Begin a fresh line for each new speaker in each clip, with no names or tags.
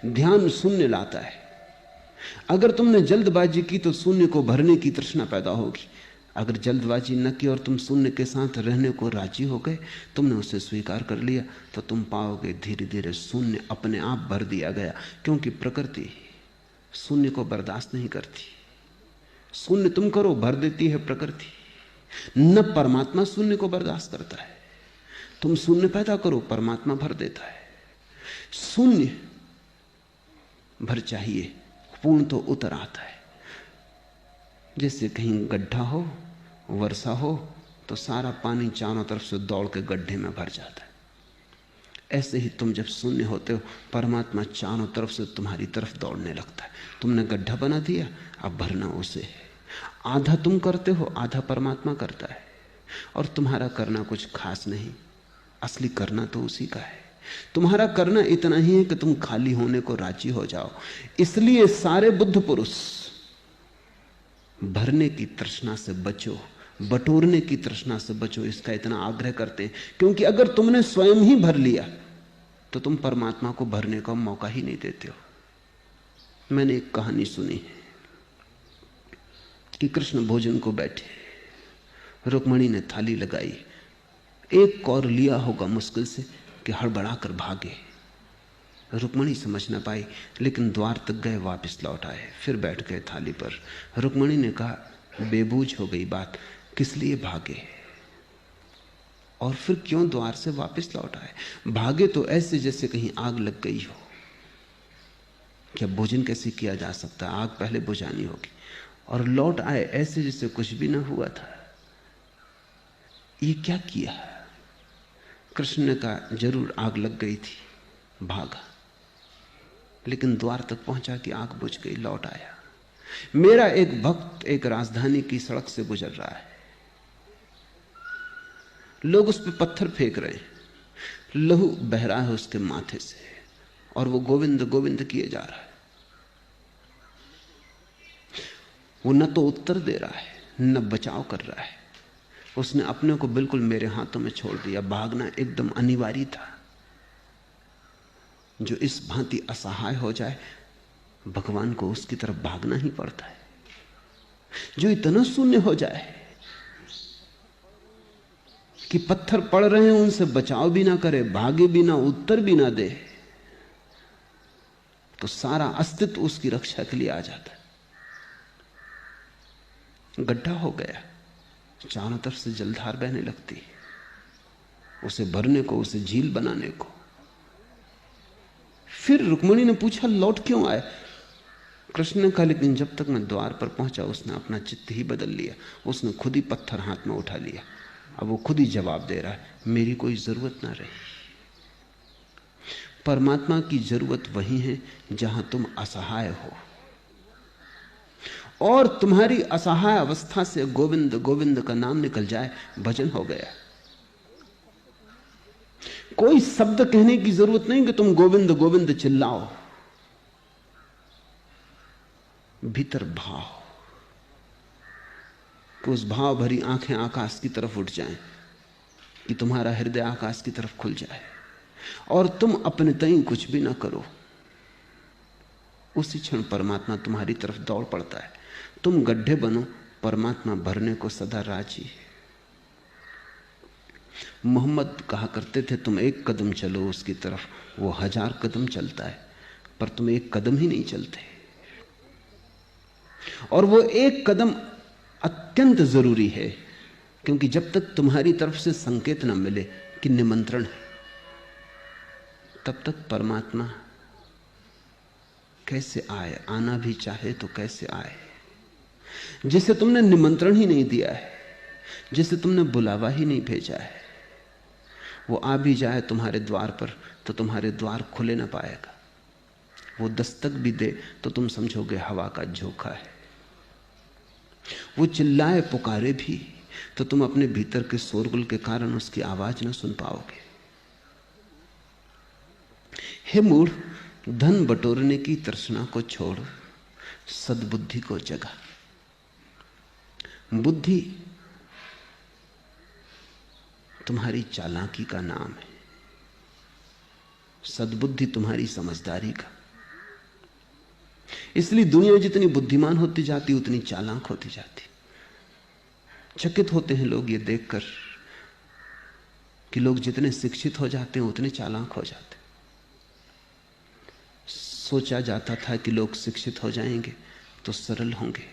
ध्यान शून्य लाता है। अगर तुमने जल्दबाजी की तो शून्य को भरने की तृष्णा पैदा होगी। अगर जल्दबाजी न की और तुम शून्य के साथ रहने को राजी हो गए, तुमने उसे स्वीकार कर लिया, तो तुम पाओगे धीरे धीरे शून्य अपने आप भर दिया गया। क्योंकि प्रकृति शून्य को बर्दाश्त नहीं करती। शून्य तुम करो, भर देती है प्रकृति। न परमात्मा शून्य को बर्दाश्त करता है। तुम शून्य पैदा करो, परमात्मा भर देता है। शून्य भर चाहिए, पूर्ण तो उतर आता है। जैसे कहीं गड्ढा हो, वर्षा हो, तो सारा पानी चारों तरफ से दौड़ के गड्ढे में भर जाता है। ऐसे ही तुम जब शून्य होते हो, परमात्मा चारों तरफ से तुम्हारी तरफ दौड़ने लगता है। तुमने गड्ढा बना दिया, अब भरना उसे है। आधा तुम करते हो, आधा परमात्मा करता है। और तुम्हारा करना कुछ खास नहीं, असली करना तो उसी का है। तुम्हारा करना इतना ही है कि तुम खाली होने को राजी हो जाओ। इसलिए सारे बुद्ध पुरुष भरने की तृष्णा से बचो, बटोरने की तृष्णा से बचो, इसका इतना आग्रह करते हैं। क्योंकि अगर तुमने स्वयं ही भर लिया तो तुम परमात्मा को भरने का मौका ही नहीं देते हो। मैंने एक कहानी सुनी है कि कृष्ण भोजन को बैठे, रुक्मणी ने थाली लगाई, एक कौर लिया होगा मुश्किल से कि हड़बड़ा कर भागे। रुक्मणी समझ न पाई, लेकिन द्वार तक गए, वापस लौट आए, फिर बैठ गए थाली पर। रुक्मणी ने कहा, बेबूझ हो गई बात, किस लिए भागे और फिर क्यों द्वार से वापस लौट आए? भागे तो ऐसे जैसे कहीं आग लग गई हो। क्या भोजन कैसे किया जा सकता है? आग पहले बुझानी होगी। और लौट आए ऐसे जैसे कुछ भी ना हुआ था। ये क्या किया? कृष्ण ने कहा, जरूर आग लग गई थी, भागा। लेकिन द्वार तक पहुंचा कि आग बुझ गई, लौट आया। मेरा एक भक्त एक राजधानी की सड़क से गुजर रहा है, लोग उस पर पत्थर फेंक रहे हैं, लहू बह रहा है उसके माथे से, और वो गोविंद गोविंद किए जा रहा है। वो न तो उत्तर दे रहा है, न बचाव कर रहा है। उसने अपने को बिल्कुल मेरे हाथों में छोड़ दिया। भागना एकदम अनिवार्य था। जो इस भांति असहाय हो जाए, भगवान को उसकी तरफ भागना ही पड़ता है। जो इतना शून्य हो जाए कि पत्थर पड़ रहे हैं, उनसे बचाव भी ना करे, भागे भी ना, उत्तर भी ना दे, तो सारा अस्तित्व उसकी रक्षा के लिए आ जाता है। गड्ढा हो गया, चारों तरफ से जलधार बहने लगती है, उसे भरने को, उसे झील बनाने को। फिर रुक्मिणी ने पूछा, लौट क्यों आए? कृष्ण ने कहा, लेकिन जब तक मैं द्वार पर पहुंचा, उसने अपना चित्त ही बदल लिया। उसने खुद ही पत्थर हाथ में उठा लिया। अब वो खुद ही जवाब दे रहा है, मेरी कोई जरूरत ना रही। परमात्मा की जरूरत वही है जहां तुम असहाय हो, और तुम्हारी असहाय अवस्था से गोविंद गोविंद का नाम निकल जाए, भजन हो गया। कोई शब्द कहने की जरूरत नहीं कि तुम गोविंद गोविंद चिल्लाओ। भीतर भाव, कि उस भाव भरी आंखें आकाश की तरफ उठ जाएं, कि तुम्हारा हृदय आकाश की तरफ खुल जाए, और तुम अपने तई कुछ भी ना करो। उसी क्षण परमात्मा तुम्हारी तरफ दौड़ पड़ता है। तुम गड्ढे बनो, परमात्मा भरने को सदा राजी है। मोहम्मद कहा करते थे, तुम एक कदम चलो उसकी तरफ, वो 1000 कदम चलता है, पर तुम एक कदम ही नहीं चलते। और वो एक कदम अत्यंत जरूरी है, क्योंकि जब तक तुम्हारी तरफ से संकेत न मिले कि निमंत्रण है, तब तक परमात्मा कैसे आए? आना भी चाहे तो कैसे आए? जिसे तुमने निमंत्रण ही नहीं दिया है, जिसे तुमने बुलावा ही नहीं भेजा है, वो आ भी जाए तुम्हारे द्वार पर तो तुम्हारे द्वार खुले ना पाएगा। वो दस्तक भी दे तो तुम समझोगे हवा का झोंका है। वो चिल्लाए पुकारे भी तो तुम अपने भीतर के शोरगुल के कारण उसकी आवाज ना सुन पाओगे। हे मूढ़, धन बटोरने की तृष्णा को छोड़, सद्बुद्धि को जगा। बुद्धि तुम्हारी चालाकी का नाम है, सद्बुद्धि तुम्हारी समझदारी का। इसलिए दुनिया जितनी बुद्धिमान होती जाती उतनी चालाक होती जाती। चकित होते हैं लोग ये देखकर कि लोग जितने शिक्षित हो जाते हैं उतने चालाक हो जाते। सोचा जाता था कि लोग शिक्षित हो जाएंगे तो सरल होंगे,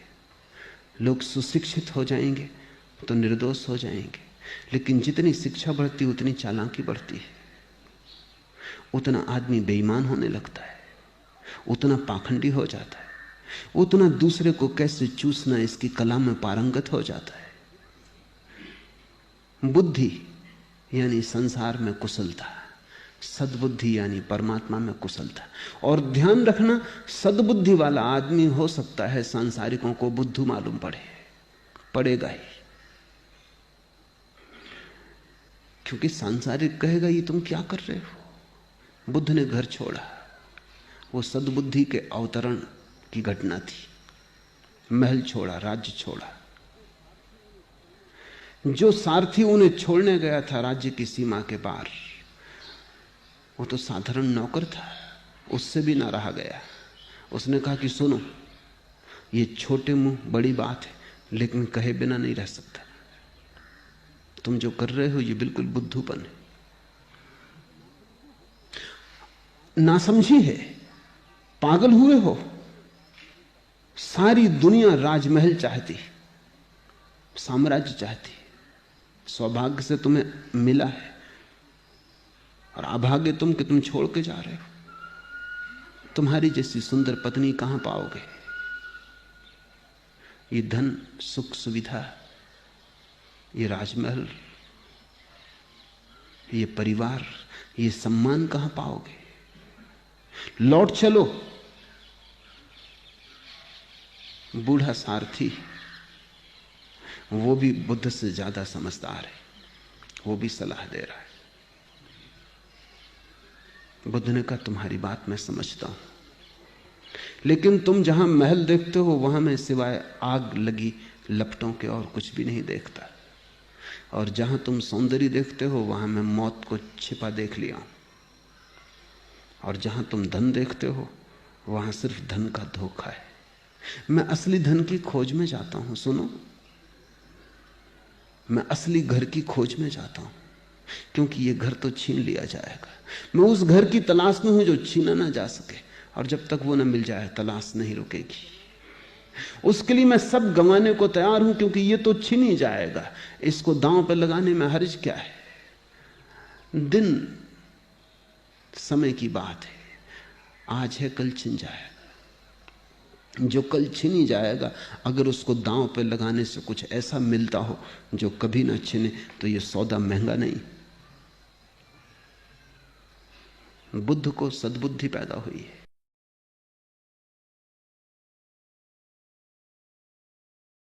लोग सुशिक्षित हो जाएंगे तो निर्दोष हो जाएंगे, लेकिन जितनी शिक्षा बढ़ती उतनी चालाकी बढ़ती है। उतना आदमी बेईमान होने लगता है, उतना पाखंडी हो जाता है, उतना दूसरे को कैसे चूसना इसकी कला में पारंगत हो जाता है। बुद्धि यानी संसार में कुशलता, सद्बुद्धि यानी परमात्मा में कुशलता। और ध्यान रखना, सद्बुद्धि वाला आदमी हो सकता है सांसारिकों को बुद्धू मालूम पड़ेगा ही, क्योंकि सांसारिक कहेगा ये तुम क्या कर रहे हो। बुद्ध ने घर छोड़ा, वो सद्बुद्धि के अवतरण की घटना थी। महल छोड़ा, राज्य छोड़ा। जो सारथी उन्हें छोड़ने गया था राज्य की सीमा के पार, वो तो साधारण नौकर था, उससे भी ना रहा गया। उसने कहा कि सुनो, ये छोटे मुंह बड़ी बात है, लेकिन कहे बिना नहीं रह सकता। तुम जो कर रहे हो ये बिल्कुल बुद्धूपन है, नासमझी है, पागल हुए हो। सारी दुनिया राजमहल चाहती, साम्राज्य चाहती, सौभाग्य से तुम्हें मिला है, और अभागे तुम कि तुम छोड़ के जा रहे हो। तुम्हारी जैसी सुंदर पत्नी कहां पाओगे। ये धन, सुख, सुविधा, ये राजमहल, ये परिवार, ये सम्मान कहां पाओगे। लौट चलो। बूढ़ा सारथी, वो भी बुद्ध से ज्यादा समझदार है, वो भी सलाह दे रहा है। बुद्ध ने कहा तुम्हारी बात मैं समझता हूं, लेकिन तुम जहां महल देखते हो वहां मैं सिवाय आग लगी लपटों के और कुछ भी नहीं देखता, और जहां तुम सौंदर्य देखते हो वहां मैं मौत को छिपा देख लिया हूं, और जहां तुम धन देखते हो वहां सिर्फ धन का धोखा है। मैं असली धन की खोज में जाता हूं। सुनो, मैं असली घर की खोज में जाता हूं, क्योंकि ये घर तो छीन लिया जाएगा। मैं उस घर की तलाश में हूं जो छीना ना जा सके, और जब तक वो ना मिल जाए तलाश नहीं रुकेगी। उसके लिए मैं सब गंवाने को तैयार हूं, क्योंकि ये तो छीन ही जाएगा। इसको दांव पर लगाने में हर्ज क्या है। दिन समय की बात है, आज है कल छिन जाएगा। जो कल छिनी जाएगा, अगर उसको दांव पे लगाने से कुछ ऐसा मिलता हो जो कभी ना छिने, तो ये सौदा महंगा नहीं। बुद्ध को सद्बुद्धि पैदा हुई है।